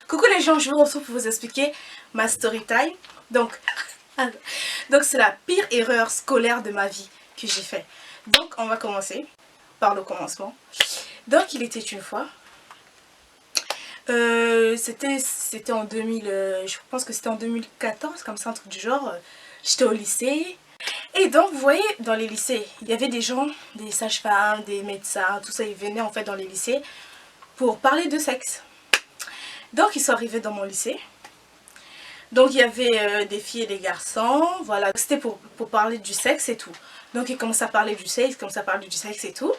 Coucou les gens, je vous retrouve pour vous expliquer ma story time. Donc c'est la pire erreur scolaire de ma vie que j'ai fait. Donc on va commencer par le commencement. Donc il était une fois, c'était en 2000, je pense que c'était en 2014, comme ça, un truc du genre. J'étais au lycée. Et donc vous voyez, dans les lycées, il y avait des gens, des sages-femmes, des médecins, tout ça, ils venaient en fait dans les lycées pour parler de sexe. Donc ils sont arrivés dans mon lycée. Donc il y avait des filles et des garçons, voilà, c'était pour parler du sexe et tout. Donc ils commencent à parler du sexe, et tout.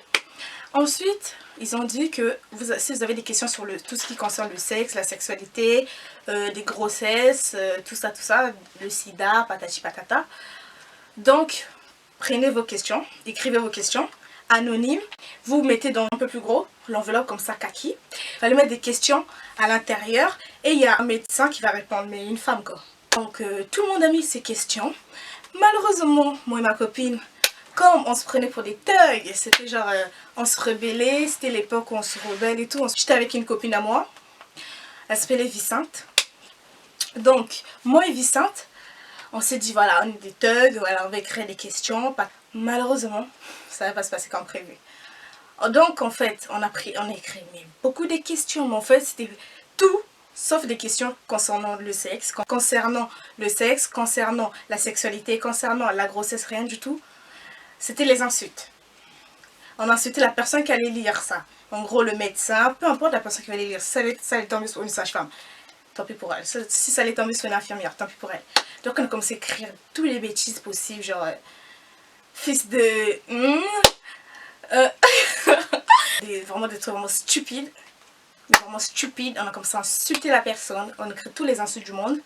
Ensuite, ils ont dit que si vous avez des questions sur tout ce qui concerne le sexe, la sexualité, des grossesses, tout ça, le sida, patati patata. Donc, prenez vos questions, écrivez vos questions, anonymes. Vous mettez dans un peu plus gros, l'enveloppe comme ça, kaki. Vous allez mettre des questions à l'intérieur et il y a un médecin qui va répondre, mais une femme quoi. Donc, tout le monde a mis ses questions. Malheureusement, moi et ma copine, comme on se prenait pour des thugs, c'était genre, on se rebellait, c'était l'époque où on se rebelle et tout. J'étais avec une copine à moi, elle s'appelait Vicente. Donc, moi et Vicente, on s'est dit voilà, on est des thugs, voilà, on va écrire des questions. Malheureusement, ça va pas se passer comme prévu. Donc en fait, on a écrit beaucoup de questions, mais en fait c'était tout sauf des questions concernant le sexe, concernant la sexualité, concernant la grossesse, rien du tout. C'était les insultes. On insultait la personne qui allait lire ça. En gros, le médecin, peu importe la personne qui allait lire, ça allait tomber sur une sage-femme. Tant pis pour elle. Si ça allait tomber sur une infirmière, tant pis pour elle. Donc on a commencé à écrire tous les bêtises possibles, genre fils de... vraiment des trucs vraiment stupides. On a commencé à insulter la personne, on a écrit tous les insultes du monde.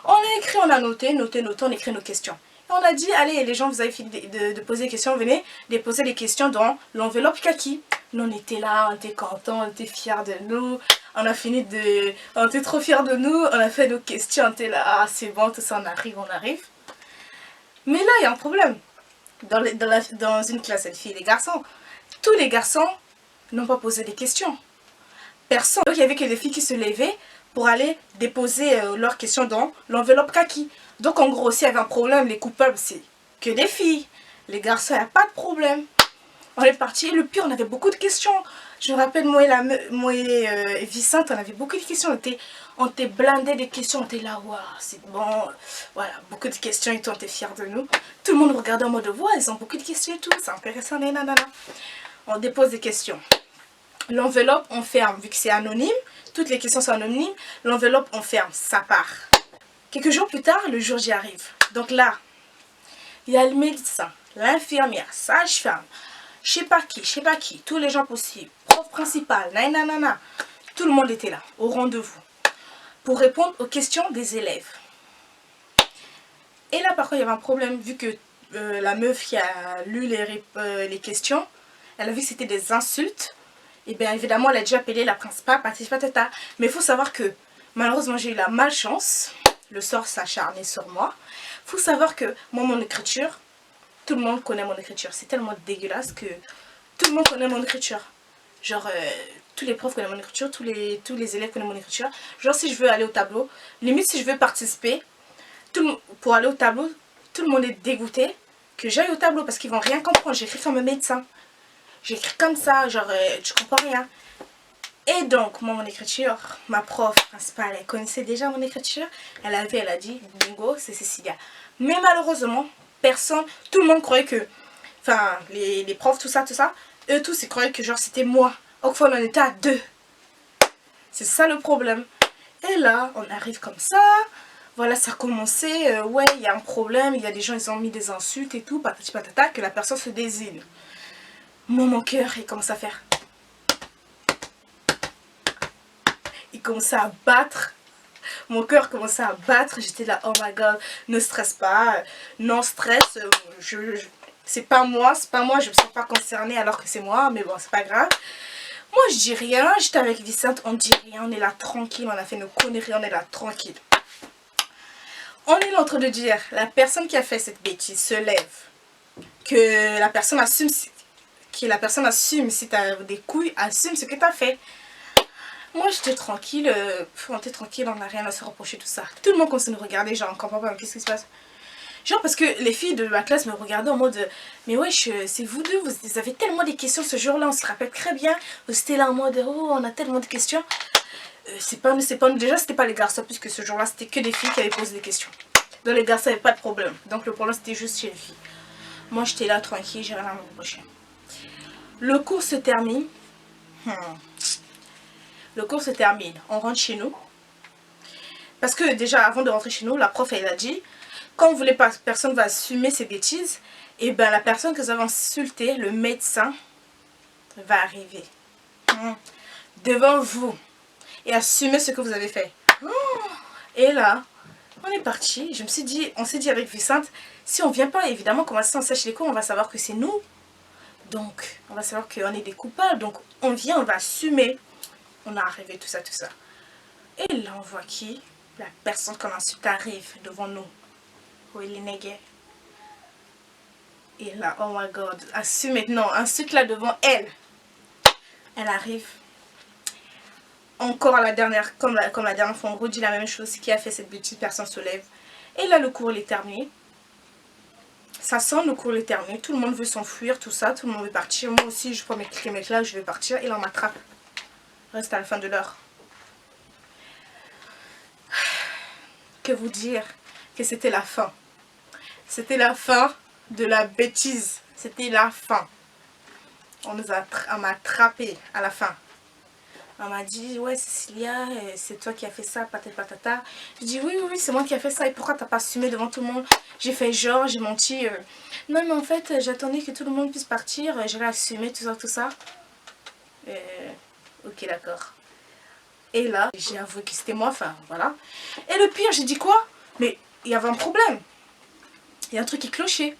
On a écrit, on a noté, on a écrit nos questions. Et on a dit, allez les gens, vous avez fini de poser des questions, venez déposer les questions dans l'enveloppe kaki. Nous on était là, on était contents, on était fiers de nous. On était trop fiers de nous, on a fait nos questions, on était là, ah c'est bon, tout ça, on arrive. Mais là, il y a un problème. Dans une classe de filles et des garçons, tous les garçons n'ont pas posé des questions. Personne. Donc il y avait que des filles qui se levaient pour aller déposer leurs questions dans l'enveloppe kaki. Donc en gros, s'il y avait un problème, les coupables, c'est que des filles. Les garçons, il n'y a pas de problème. On est parti. Et le pire, on avait beaucoup de questions. Je me rappelle, moi et Vicente, on avait beaucoup de questions. On était blindés des questions. On était là, waouh, c'est bon. Voilà, beaucoup de questions et tout, on était fiers de nous. Tout le monde regardait en mode, waouh, ils ont beaucoup de questions et tout. C'est intéressant, nanana. On dépose des questions. L'enveloppe, on ferme, vu que c'est anonyme. Toutes les questions sont anonymes. L'enveloppe, on ferme, ça part. Quelques jours plus tard, le jour j'y arrive. Donc là, il y a le médecin, l'infirmière, sage-femme, je sais pas qui, tous les gens possibles, prof principal, nanana, tout le monde était là, au rendez-vous, pour répondre aux questions des élèves. Et là, par contre, il y avait un problème, vu que la meuf qui a lu les questions, elle a vu que c'était des insultes, et bien évidemment, elle a déjà appelé la principale, patata. Mais il faut savoir que, malheureusement, j'ai eu la malchance, le sort s'acharnait sur moi. Il faut savoir que, moi, mon écriture, tout le monde connaît mon écriture. C'est tellement dégueulasse que tout le monde connaît mon écriture. Genre, tous les profs connaissent mon écriture, tous les élèves connaissent mon écriture. Genre, si je veux aller au tableau, limite si je veux participer, pour aller au tableau, tout le monde est dégoûté que j'aille au tableau parce qu'ils vont rien comprendre. J'écris comme un médecin. J'écris comme ça, genre, tu comprends rien. Et donc, moi, mon écriture, ma prof principale, elle connaissait déjà mon écriture. Elle a dit, bingo, c'est Cécilia. Mais malheureusement, tout le monde croyait que, enfin, les profs, tout ça, eux tous, ils croyaient que genre c'était moi. Au fond, on en était à deux. C'est ça le problème. Et là, on arrive comme ça. Voilà, ça a commencé. Ouais, il y a un problème. Il y a des gens, ils ont mis des insultes et tout, patati patata, que la personne se désigne. Moi, mon cœur, il commence à faire. Il commençait à battre. Mon cœur commençait à battre. J'étais là, oh my god, ne stresse pas. Non, stress. C'est pas moi, je me sens pas concernée alors que c'est moi. Mais bon, c'est pas grave. Moi, je dis rien. J'étais avec Vicente, on dit rien. On est là tranquille. On a fait nos conneries, on est là tranquille. On est là en train de dire, la personne qui a fait cette bêtise se lève. Que la personne assume si tu as des couilles, assume ce que tu as fait. Moi j'étais tranquille, on était tranquille, on n'a rien à se reprocher, tout ça. Tout le monde commençait à nous regarder, genre on comprend pas, qu'est-ce qui se passe? Genre parce que les filles de ma classe me regardaient en mode mais wesh, c'est vous deux, vous avez tellement des questions ce jour-là, on se rappelle très bien. Vous étiez là en mode oh on a tellement de questions. Déjà c'était pas les garçons puisque ce jour-là c'était que des filles qui avaient posé des questions. Donc les garçons n'avaient pas de problème. Donc le problème c'était juste chez les filles. Moi j'étais là tranquille, j'ai rien à me reprocher. Le cours se termine. Le cours se termine, on rentre chez nous. Parce que déjà avant de rentrer chez nous, la prof elle a dit quand vous voulez pas, personne va assumer ses bêtises, et ben la personne que vous avez insultée, le médecin, va arriver devant vous et assumer ce que vous avez fait. Et là, on est parti. Je me suis dit, on s'est dit avec Vicente, si on vient pas évidemment commencer on sèche les cours, on va savoir que c'est nous. Donc, on va savoir qu'on est des coupables. Donc, on vient, on va assumer. On a arrivé, tout ça, tout ça. Et là, on voit qui? La personne qu'on insulte arrive devant nous. Oui, les nègres. Et là, oh my god, assume maintenant, insulte là devant elle. Elle arrive. Encore à la dernière, comme la dernière fois, on redit la même chose. Qui a fait cette bêtise, personne se lève. Et là, le cours il est terminé. Ça sent, le cours il est terminé. Tout le monde veut s'enfuir, tout ça. Tout le monde veut partir. Moi aussi, je prends mes clés, je vais partir. Et là, on m'attrape. Reste à la fin de l'heure. Que vous dire que c'était la fin. C'était la fin de la bêtise. C'était la fin. On m'a attrapé à la fin. On m'a dit, ouais Cécilia, c'est toi qui as fait ça, patata patata. Je dis, oui, oui, c'est moi qui ai fait ça. Et pourquoi t'as pas assumé devant tout le monde? J'ai fait genre, j'ai menti. Non, mais en fait, j'attendais que tout le monde puisse partir. J'allais assumer tout ça, tout ça. Ok, d'accord. Et là, j'ai avoué que c'était moi, enfin, voilà. Et le pire, j'ai dit quoi? Mais il y avait un problème. Il y a un truc qui clochait.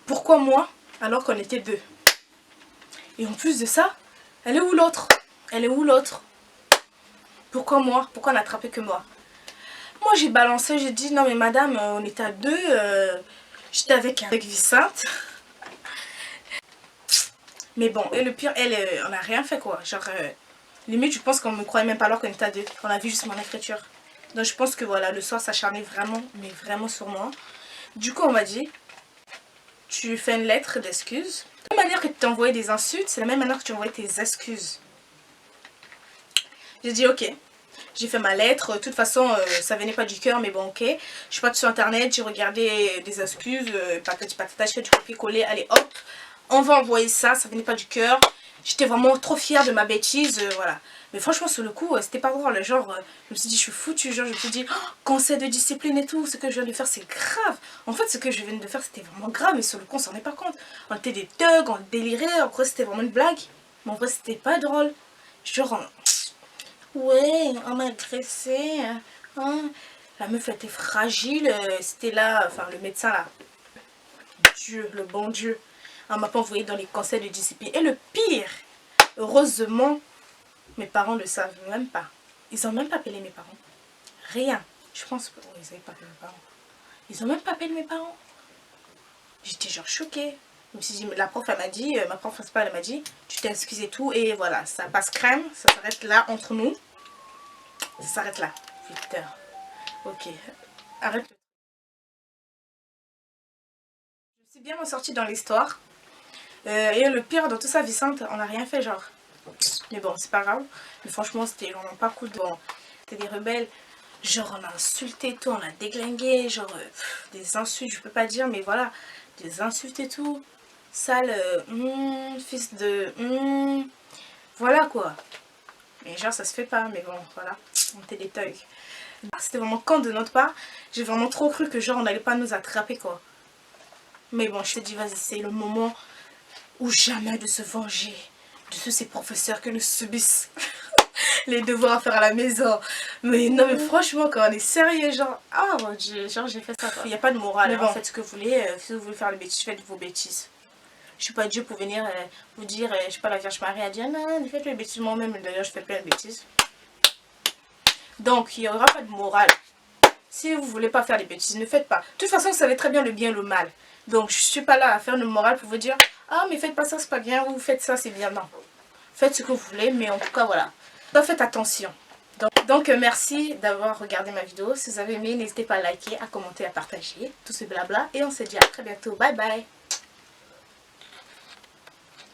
Pourquoi moi, alors qu'on était deux? Et en plus de ça, elle est où l'autre? Elle est où l'autre? Pourquoi moi? Pourquoi on n'a attrapé que moi? Moi j'ai balancé, j'ai dit non mais madame, on était à deux, j'étais avec Vicente. Mais bon, et le pire, elle, on n'a rien fait quoi. Genre, limite je pense qu'on me croyait même pas alors qu'on était à deux. On a vu juste mon écriture. Donc je pense que voilà, le soir s'acharnait vraiment, mais vraiment sur moi. Du coup on m'a dit, tu fais une lettre d'excuses. La même manière que tu t'envoyais des insultes, c'est la même manière que tu envoyais tes excuses. J'ai dit ok. J'ai fait ma lettre, de toute façon ça venait pas du cœur mais bon ok. Je suis partie sur internet, j'ai regardé des excuses, patati patata, je fais du copier-coller, allez hop, on va envoyer ça, ça venait pas du cœur. J'étais vraiment trop fière de ma bêtise, voilà. Mais franchement sur le coup c'était pas drôle, genre je me suis dit je suis foutue, genre je me suis dit oh, conseil de discipline et tout, ce que je viens de faire c'est grave. En fait ce que je viens de faire c'était vraiment grave mais sur le coup on s'en est pas compte. On était des thugs, on délirait, en vrai c'était vraiment une blague. Mais en vrai c'était pas drôle. Genre ouais, on m'a agressé. Hein. La meuf était fragile. C'était là, enfin le médecin là. Dieu, le bon Dieu. On m'a pas envoyé dans les conseils de discipline. Et le pire, heureusement, mes parents ne le savent même pas. Ils ont même pas appelé mes parents. Rien. Je pense que ils n'avaient pas appelé mes parents. Ils ont même pas appelé mes parents. J'étais genre choquée. Je me suis dit, la prof elle m'a dit, ma prof principale elle m'a dit, tu t'es excusé et tout et voilà, ça passe crème, ça s'arrête là entre nous. Ça s'arrête là. Putain. Ok. Arrête. Je suis bien m'en sortie dans l'histoire. Et le pire dans tout ça, Vicente, on n'a rien fait genre. Mais bon, c'est pas grave. Mais franchement, c'était vraiment pas cool. Bon, c'était des rebelles. Genre, on a insulté tout, on a déglingué. Genre, des insultes, je peux pas dire, mais voilà. Des insultes et tout. Sale, fils de... voilà quoi. Mais genre, ça se fait pas, mais bon, voilà. On était des thugs. C'était vraiment con de notre part. J'ai vraiment trop cru que genre on n'allait pas nous attraper quoi. Mais bon, je te dis, vas-y, c'est le moment ou jamais de se venger de tous ces professeurs que nous subissent les devoirs à faire à la maison. Mais non, mais franchement, quand on est sérieux, genre, ah mon dieu, genre j'ai fait ça. Il n'y a pas de morale, bon. Faites ce que vous voulez. Si vous voulez faire les bêtises, faites vos bêtises. Je suis pas Dieu pour venir vous dire, je suis pas la Vierge Marie à dire non, faites les bêtises moi-même. D'ailleurs, je fais plein de bêtises. Donc, il n'y aura pas de morale. Si vous ne voulez pas faire des bêtises, ne faites pas. De toute façon, vous savez très bien le bien et le mal. Donc, je ne suis pas là à faire une morale pour vous dire ah, mais faites pas ça, c'est pas bien, ou faites ça, c'est bien. Non. Faites ce que vous voulez, mais en tout cas, voilà. Donc, faites attention. Donc merci d'avoir regardé ma vidéo. Si vous avez aimé, n'hésitez pas à liker, à commenter, à partager. Tout ce blabla. Et on se dit à très bientôt. Bye bye.